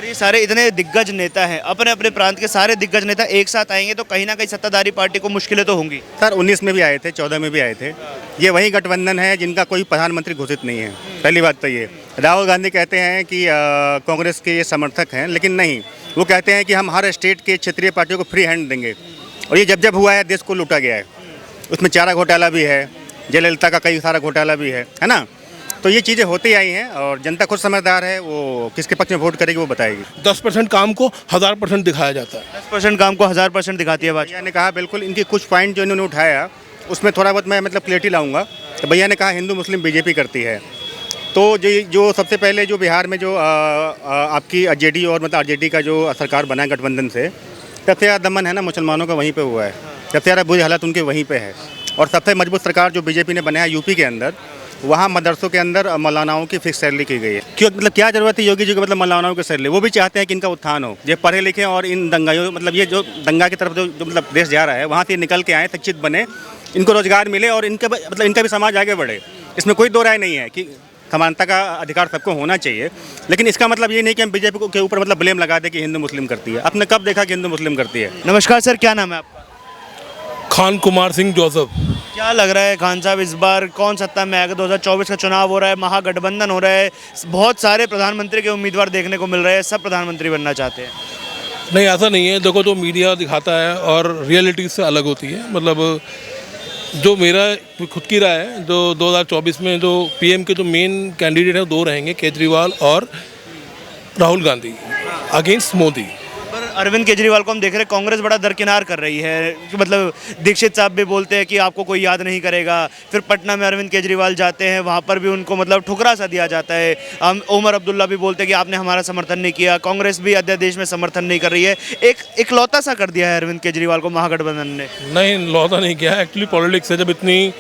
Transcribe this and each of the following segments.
और ये सारे इतने दिग्गज नेता हैं, अपने अपने प्रांत के सारे दिग्गज नेता एक साथ आएंगे तो कहीं ना कहीं सत्ताधारी पार्टी को मुश्किलें तो होंगी। सर 19 में भी आए थे, 14 में भी आए थे। ये वही गठबंधन है जिनका कोई प्रधानमंत्री घोषित नहीं है। पहली बात तो ये, राहुल गांधी कहते हैं कि कांग्रेस के ये समर्थक हैं, लेकिन नहीं, वो कहते हैं कि हम हर स्टेट के क्षेत्रीय पार्टियों को फ्री हैंड देंगे। और ये जब जब हुआ है देश को लूटा गया है। उसमें चारा घोटाला भी है, जयललिता का कई सारा घोटाला भी है ना। तो ये चीज़ें होती आई हैं और जनता खुद समझदार है, वो किसके पक्ष में वोट करेगी वो बताएगी। 10% काम को 1000% दिखाया जाता है। 10% काम को 1000% दिखाती है भाजपा। भैया ने कहा बिल्कुल, इनकी कुछ पॉइंट जो इन्होंने उठाया उसमें थोड़ा बहुत मैं मतलब क्लियरिटी लाऊंगा। तो भैया ने कहा हिंदू मुस्लिम बीजेपी करती है। तो जो सबसे पहले जो बिहार में जो आपकी जेडी और मतलब आरजेडी का जो सरकार बना है गठबंधन से, सबसे ज़्यादा दमन है ना मुसलमानों का वहीं पे हुआ है। सबसे ज़्यादा बुरी हालत उनके वहीं पे है। और सबसे मजबूत सरकार जो बीजेपी ने बनाया यूपी के अंदर, वहाँ मदरसों के अंदर मौलानाओं की फिक्स सैलरी की गई है। क्यों मतलब क्या ज़रूरत है योगी जी को मतलब मौलानाओं की सैलरी? वो भी चाहते हैं कि इनका उत्थान हो, जो पढ़े लिखे और इन दंगाइयों मतलब ये जो दंगा की तरफ जो मतलब देश जा रहा है वहाँ से निकल के आए, शिक्षित बने, इनको रोजगार मिले और इनका भी समाज आगे बढ़े। इसमें कोई दो राय नहीं है कि समानता का अधिकार सबको होना चाहिए। लेकिन इसका मतलब ये नहीं कि हम बीजेपी के ऊपर मतलब ब्लेम लगा दें कि हिंदू मुस्लिम करती है। आपने कब देखा कि हिंदू मुस्लिम करती है? नमस्कार सर, क्या नाम है आपका? खान कुमार सिंह जोसेफ। क्या लग रहा है खान साहब, इस बार कौन सत्ता में आएगा? 2024 का चुनाव हो रहा है, महागठबंधन हो रहा है, बहुत सारे प्रधानमंत्री के उम्मीदवार देखने को मिल रहे हैं, सब प्रधानमंत्री बनना चाहते हैं। नहीं, ऐसा नहीं है। देखो, जो मीडिया दिखाता है और रियलिटी से अलग होती है। मतलब जो मेरा खुद की राय है, जो 2024 में जो पीएम के जो मेन कैंडिडेट हैं दो रहेंगे, केजरीवाल और राहुल गांधी अगेंस्ट मोदी। पर अरविंद केजरीवाल को हम देख रहे हैं कांग्रेस बड़ा दरकिनार कर रही है कि मतलब दीक्षित साहब भी बोलते हैं कि आपको कोई याद नहीं करेगा। फिर पटना में अरविंद केजरीवाल जाते हैं, वहाँ पर भी उनको मतलब ठुकरा सा दिया जाता है। उमर अब्दुल्ला भी बोलते हैं कि आपने हमारा समर्थन नहीं किया। कांग्रेस भी अध्यादेश में समर्थन नहीं कर रही है। एक इकलौता सा कर दिया है अरविंद केजरीवाल को महागठबंधन ने। नहीं, लौटा नहीं किया। एक्चुअली पॉलिटिक्स है, जब इतनी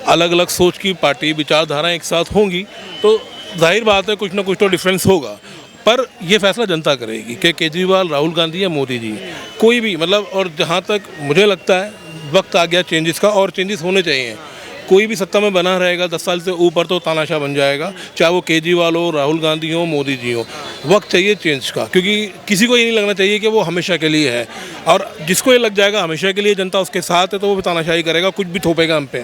अलग अलग सोच की पार्टी विचारधाराएं एक साथ होंगी तो जाहिर बात है कुछ ना कुछ तो डिफरेंस होगा। पर ये फैसला जनता करेगी कि केजरीवाल, राहुल गांधी या मोदी जी, कोई भी मतलब। और जहाँ तक मुझे लगता है वक्त आ गया चेंजेस का, और चेंजेस होने चाहिए। कोई भी सत्ता में बना रहेगा 10 साल से ऊपर तो तानाशाह बन जाएगा, चाहे वो केजरीवाल हो, राहुल गांधी हो, मोदी जी हो। वक्त चाहिए चेंज का, क्योंकि किसी को ये नहीं लगना चाहिए कि वो हमेशा के लिए है। और जिसको ये लग जाएगा हमेशा के लिए जनता उसके साथ है तो वो भी तानाशाही करेगा, कुछ भी थोपेगा हम पे।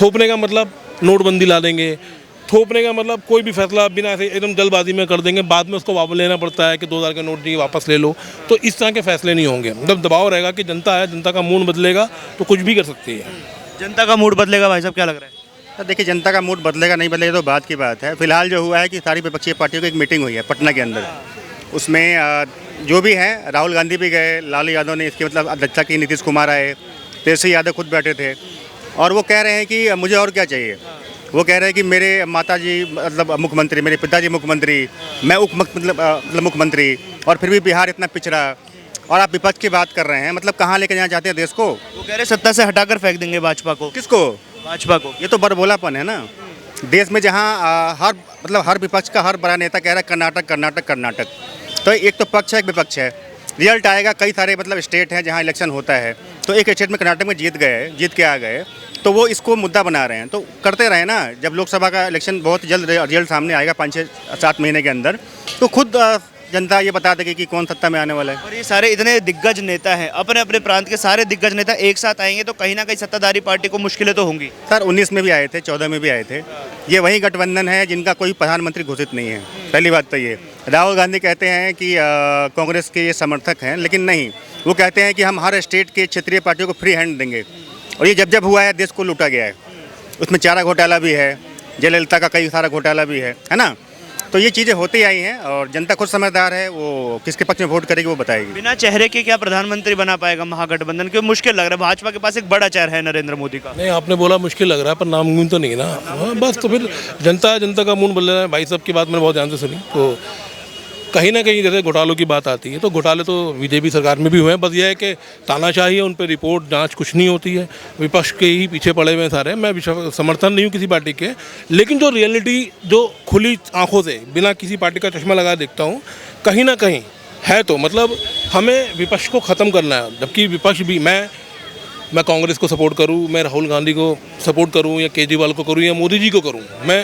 थोपने का मतलब नोटबंदी ला देंगे, थोपने का मतलब कोई भी फैसला बिना ऐसे एकदम जल्दबाजी में कर देंगे, बाद में उसको वापस लेना पड़ता है कि 2000 के नोट दिए वापस ले लो। तो इस तरह के फैसले नहीं होंगे। मतलब दबाव रहेगा कि जनता है, जनता का मूड बदलेगा तो कुछ भी कर सकती है। जनता का मूड बदलेगा भाई साहब, क्या लग रहा है? तो देखिए, जनता का मूड बदलेगा नहीं बदलेगा तो बात की बात है। फिलहाल जो हुआ है कि सारी विपक्षी पार्टियों की एक मीटिंग हुई है पटना के अंदर। उसमें जो भी है, राहुल गांधी भी गए, लालू यादव ने इसकी मतलब अध्यक्षता की, नीतीश कुमार आए, तेजस्वी यादव खुद बैठे थे। और वो कह रहे हैं कि मुझे और क्या चाहिए। वो कह रहे हैं कि मेरे माताजी मतलब मुख्यमंत्री, मेरे पिताजी मुख्यमंत्री, मैं मतलब मुख्यमंत्री, और फिर भी बिहार इतना पिछड़ा, और आप विपक्ष की बात कर रहे हैं। मतलब कहाँ लेके जाना चाहते हैं देश को? वो कह रहे सत्ता से हटाकर फेंक देंगे भाजपा को। किसको? भाजपा को। ये तो बड़बोलापन है ना। देश में जहाँ हर विपक्ष का हर बड़ा नेता कह रहा है कर्नाटक कर्नाटक कर्नाटक। तो एक तो पक्ष है, एक विपक्ष है। रिजल्ट आएगा, कई सारे मतलब स्टेट हैं जहाँ इलेक्शन होता है। तो एक स्टेट में कर्नाटक में जीत के आ गए, तो वो इसको मुद्दा बना रहे हैं। तो करते रहे ना। जब लोकसभा का इलेक्शन बहुत जल्द रिजल्ट सामने आएगा 5-7 महीने के अंदर, तो खुद जनता ये बता देगी कि कौन सत्ता में आने वाला है। और ये सारे इतने दिग्गज नेता हैं, अपने अपने प्रांत के सारे दिग्गज नेता एक साथ आएंगे तो कहीं ना कहीं सत्ताधारी पार्टी को मुश्किलें तो होंगी। सर 19 में भी आए थे, 14 में भी आए थे। ये वही गठबंधन है जिनका कोई प्रधानमंत्री घोषित नहीं है। पहली बात तो ये, राहुल गांधी कहते हैं कि कांग्रेस के ये समर्थक हैं, लेकिन नहीं, वो कहते हैं कि हम हर स्टेट के क्षेत्रीय पार्टियों को फ्री हैंड देंगे। और ये जब जब हुआ है देश को लूटा गया है। उसमें चारा घोटाला भी है, जयललिता का कई सारा घोटाला भी है ना। तो ये चीज़ें होती आई हैं और जनता खुद समझदार है, वो किसके पक्ष में वोट करेगी वो बताएगी। बिना चेहरे के क्या प्रधानमंत्री बना पाएगा महागठबंधन? क्यों मुश्किल लग रहा है? भाजपा के पास एक बड़ा चेहरा है नरेंद्र मोदी का। नहीं, आपने बोला मुश्किल लग रहा है, पर नामुमकिन तो नहीं ना। बस तो फिर जनता का मूड बदल रहा है। भाई साहब की बात मैंने बहुत ध्यान से सुनी। तो कहीं ना कहीं जैसे घोटालों की बात आती है तो घोटाले तो बीजेपी सरकार में भी हुए हैं। बस ये है कि तानाशाही है, उन पर रिपोर्ट जांच कुछ नहीं होती है। विपक्ष के ही पीछे पड़े हुए हैं सारे। मैं समर्थन नहीं हूँ किसी पार्टी के, लेकिन जो रियलिटी जो खुली आंखों से बिना किसी पार्टी का चश्मा लगा देखता हूँ, कहीं ना कहीं है। तो मतलब हमें विपक्ष को ख़त्म करना है। जबकि विपक्ष भी, मैं मैं कांग्रेस को सपोर्ट करूं, मैं राहुल गांधी को सपोर्ट करूं या केजरीवाल को करूं या मोदी जी को करूं,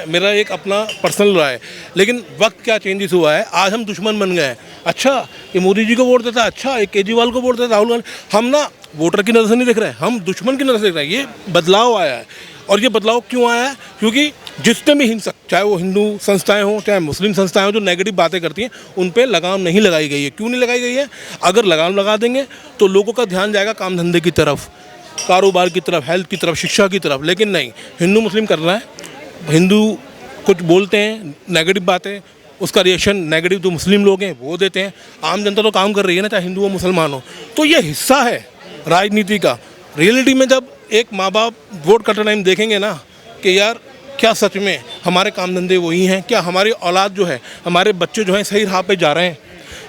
मेरा एक अपना पर्सनल राय है। लेकिन वक्त क्या चेंजेस हुआ है, आज हम दुश्मन बन गए हैं। अच्छा ये मोदी जी को वोट देता है, अच्छा ये केजरीवाल को वोट देता है, राहुल गांधी, हम ना वोटर की नज़र से नहीं देख रहे हैं, हम दुश्मन की नज़र से देख रहे हैं। ये बदलाव आया है। और ये बदलाव क्यों आया है? क्योंकि जितने भी हिंसक, चाहे वो हिंदू संस्थाएं हों चाहे मुस्लिम संस्थाएं हों, जो नेगेटिव बातें करती हैं, उन पे लगाम नहीं लगाई गई है। क्यों नहीं लगाई गई है? अगर लगाम लगा देंगे तो लोगों का ध्यान जाएगा काम धंधे की तरफ, कारोबार की तरफ, हेल्थ की तरफ, शिक्षा की तरफ। लेकिन नहीं, हिंदू मुस्लिम कर रहा है, हिंदू कुछ बोलते हैं नेगेटिव बातें, उसका रिएक्शन नेगेटिव जो मुस्लिम लोग हैं वो देते हैं। आम जनता तो काम कर रही है ना, चाहे हिंदू हो मुसलमान हो। तो ये हिस्सा है राजनीति का। रियलिटी में जब एक माँ बाप वोट करते टाइम देखेंगे ना कि यार क्या सच में हमारे काम धंधे वही हैं, क्या हमारी औलाद जो है, हमारे बच्चे जो हैं सही राह पे जा रहे हैं,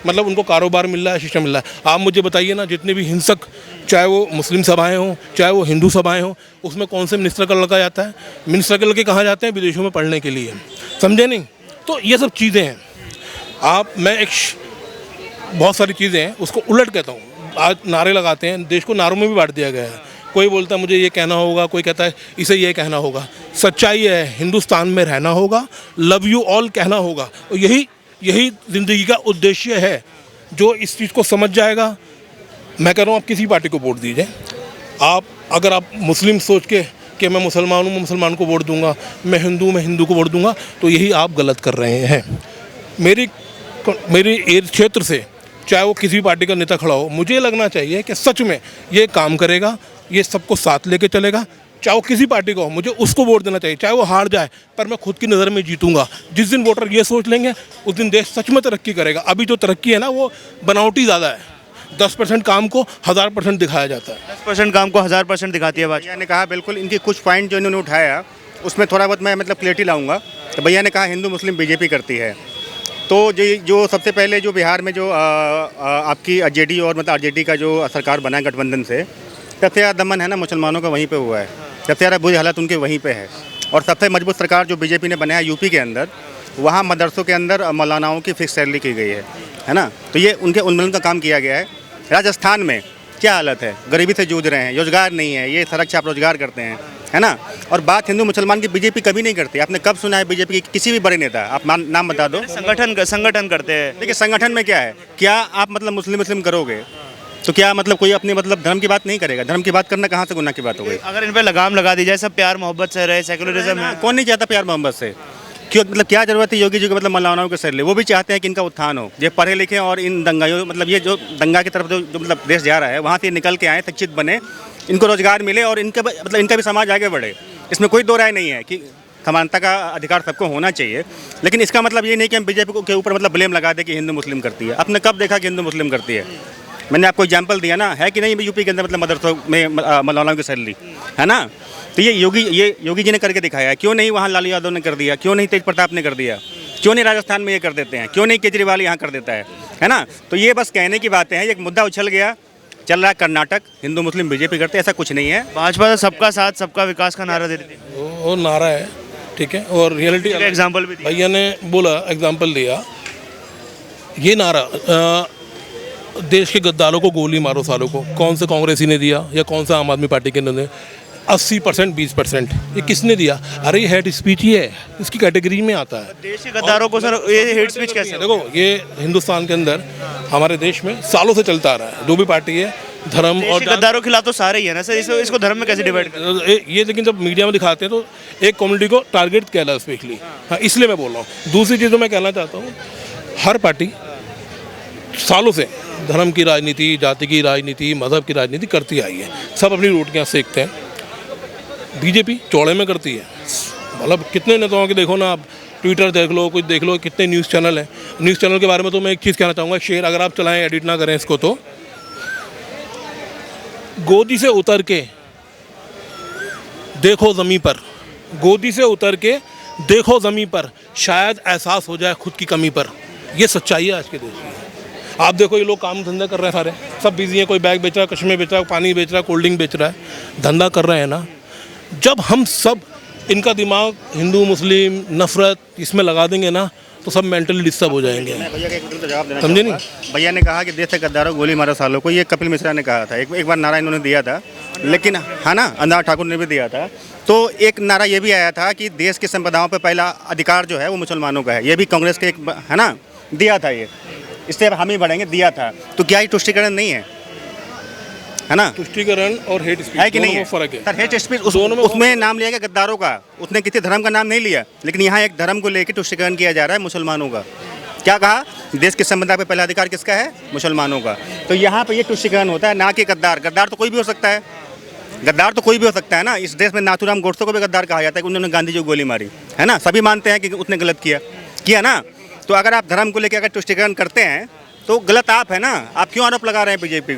मतलब उनको कारोबार मिल रहा है, शिक्षा मिल रहा है। आप मुझे बताइए ना, जितने भी हिंसक, चाहे वो मुस्लिम सभाएं हों चाहे वो हिंदू सभाएं हों, उसमें कौन से मिनिस्टर का लड़का जाता है? मिनिस्टर के लड़के कहाँ जाते हैं? विदेशों में पढ़ने के लिए। समझे नहीं? तो ये सब चीज़ें हैं। मैं एक बहुत सारी चीज़ें हैं उसको उलट कहता हूँ। आज नारे लगाते हैं, देश को नारों में भी बांट दिया गया है। कोई बोलता है मुझे ये कहना होगा, कोई कहता है इसे ये कहना होगा। सच्चाई है, हिंदुस्तान में रहना होगा, लव यू ऑल कहना होगा। यही ज़िंदगी का उद्देश्य है। जो इस चीज़ को समझ जाएगा, मैं कह रहा हूँ आप किसी पार्टी को वोट दीजिए। अगर आप मुस्लिम सोच के कि मैं मुसलमान हूँ, मैं मुसलमान को वोट दूंगा, मैं हिंदू को वोट दूंगा, तो यही आप गलत कर रहे हैं। मेरी क्षेत्र से चाहे वो किसी पार्टी का नेता खड़ा हो, मुझे लगना चाहिए कि सच में ये काम करेगा, ये सबको साथ लेके चलेगा। चाहे वो किसी पार्टी का हो, मुझे उसको वोट देना चाहिए, चाहे वो हार जाए, पर मैं खुद की नज़र में जीतूंगा। जिस दिन वोटर ये सोच लेंगे उस दिन देश सच में तरक्की करेगा। अभी जो तरक्की है ना, वो बनावटी ज़्यादा है। 10% काम को 1000% दिखाया जाता है। 10% काम को 1000% दिखाती है भाजपा। भैया ने कहा बिल्कुल, इनके कुछ पॉइंट जो इन्होंने उठाया उसमें थोड़ा बहुत मैं मतलब क्लियरिटी लाऊंगा। तो भैया ने कहा हिंदू मुस्लिम बीजेपी करती है। तो जो सबसे पहले जो बिहार में जो आपकी जेडी और मतलब आरजेडी का जो सरकार बना गठबंधन से, सबसे ज़्यादा दमन है ना मुसलमानों का वहीं पे हुआ है, सबसे ज़्यादा बुरी हालत उनके वहीं पे है। और सबसे मजबूत सरकार जो बीजेपी ने बनाया यूपी के अंदर, वहाँ मदरसों के अंदर मौलानाओं की फिक्स सैलरी की गई है ना। तो ये उनके उन्मूलन का काम किया गया है। राजस्थान में क्या हालत है, गरीबी से जूझ रहे हैं, रोजगार नहीं है, ये सड़क छाप रोजगार करते हैं, है ना। और बात हिंदू मुसलमान की बीजेपी कभी नहीं करती। आपने कब सुना है बीजेपी के किसी भी बड़े नेता, आप नाम बता दो। संगठन करते हैं। देखिए संगठन में क्या है, क्या आप मतलब मुस्लिम करोगे तो क्या मतलब कोई अपने मतलब धर्म की बात नहीं करेगा? धर्म की बात करना कहाँ से गुनाह की बात हो गई? अगर इन पे लगाम लगा दी जाए, सब प्यार मोहब्बत से रहे, सेकुलरिज्म है। कौन नहीं चाहता प्यार मोहब्बत से? क्यों मतलब क्या जरूरत है योगी जी को मतलब मौलानाओं के सर? वो भी चाहते हैं कि इनका उत्थान हो, ये पढ़े लिखे और इन दंगाइयों मतलब ये जो दंगा की तरफ जो मतलब देश जा रहा है, वहाँ से निकल के आए, शिक्षित बने, इनको रोजगार मिले और इनका भी समाज आगे बढ़े। इसमें कोई दो राय नहीं है कि समानता का अधिकार सबको होना चाहिए। लेकिन इसका मतलब ये नहीं कि हम बीजेपी के ऊपर मतलब ब्लेम लगा दें कि हिंदू मुस्लिम करती है। आपने कब देखा कि हिंदू मुस्लिम करती है? मैंने आपको एग्जाम्पल दिया ना, है कि नहीं यूपी के अंदर मतलब मदरसों में मौलानाओं की सैलरी, है ना। तो ये योगी जी ने करके दिखाया है। क्यों नहीं वहाँ लालू यादव ने कर दिया? क्यों नहीं तेज प्रताप ने कर दिया? क्यों नहीं राजस्थान में ये कर देते हैं? क्यों नहीं केजरीवाल यहाँ कर देता है ना। तो ये बस कहने की बातें हैं। एक मुद्दा उछल गया, चल रहा है कर्नाटक, हिंदू मुस्लिम बीजेपी करते हैं, ऐसा कुछ नहीं है। भाजपा तो सबका साथ सबका विकास का नारा देती है। वो नारा है, ठीक है, और रियलिटी एग्जाम्पल भी दिया। भैया ने बोला, एग्जाम्पल दिया। ये नारा देश के गद्दारों को गोली मारो सालों को, कौन से कांग्रेसी ने दिया या कौन सा आम आदमी पार्टी के ने? 80% 20% ये किसने दिया? अरे ये हेट स्पीच ही है, इसकी कैटेगरी में आता है। देश के गद्दारों को सर ये हेट स्पीच कैसे? देखो, ये हिंदुस्तान के अंदर हमारे देश में सालों से चलता आ रहा है। जो भी पार्टी है, धर्म और गद्दारों के खिलाफ तो सारे ही है ना सर। इसको धर्म में कैसे डिवाइड कर? ये लेकिन जब मीडिया में दिखाते हैं तो एक कम्युनिटी को टारगेट किया स्पेशली, हाँ, इसलिए मैं बोल रहा हूँ। दूसरी चीज़ जो मैं कहना चाहता हूँ, हर पार्टी सालों से धर्म की राजनीति, जाति की राजनीति, मज़हब की राजनीति करती आई है। सब अपनी रोटियाँ सेकते हैं। बीजेपी चौड़े में करती है। मतलब कितने नेताओं के देखो ना आप, ट्विटर देख लो, कुछ देख लो, कितने न्यूज़ चैनल हैं। न्यूज़ चैनल के बारे में तो मैं एक चीज़ कहना चाहूँगा, शेयर अगर आप चलाएं, एडिट ना करें इसको, तो गोदी से उतर के देखो ज़मीं पर, गोदी से उतर के देखो ज़मीं पर, शायद एहसास हो जाए खुद की कमी पर। ये सच्चाई है आज के देश की। आप देखो, ये लोग काम धंधा कर रहे हैं, सारे सब बिजी हैं। कोई बैग बेच रहा है, कश्मे बेच रहा है, पानी बेच रहा है, कोल्ड ड्रिंक बेच रहा है, धंधा कर रहे हैं ना। जब हम सब इनका दिमाग हिंदू मुस्लिम नफरत इसमें लगा देंगे ना, तो सब मेंटली डिस्टर्ब हो जाएंगे। भैया का जवाब देना समझे नहीं? भैया ने कहा कि देश से गद्दारों गोली मारो सालों को, ये कपिल मिश्रा ने कहा था। एक बार नारा इन्होंने दिया था लेकिन है ना, अनुराग ठाकुर ने भी दिया था। तो एक नारा ये भी आया था कि देश की संपदाओं पर पहला अधिकार जो है वो मुसलमानों का है। ये भी कांग्रेस के एक है ना दिया था, ये इससे हम ही बढ़ेंगे दिया था। तो क्या ये तुष्टिकरण नहीं है ना? तुष्टिकरण और हेट स्पीच है कि नहीं है? फर्क है सर हेट स्पीच दोनों में उसमें नाम लिया गया गद्दारों का, उसने किसी धर्म का नाम नहीं लिया, लेकिन यहाँ एक धर्म को लेकर तुष्टिकरण किया जा रहा है मुसलमानों का। क्या कहा? देश की संपदा पे पहला अधिकार किसका है? मुसलमानों का। तो यहाँ पे ये तुष्टिकरण होता है, ना कि गद्दार। गद्दार तो कोई भी हो सकता है, गद्दार तो कोई भी हो सकता है ना। इस देश में नाथूराम गोडसे को भी गद्दार कहा जाता है कि उन्होंने गांधी जी को गोली मारी, है ना। सभी मानते हैं कि उसने गलत किया ना। तो अगर आप धर्म को लेकर अगर तुष्टिकरण करते हैं तो गलत आप है ना। आप क्यों आरोप लगा रहे हैं बीजेपी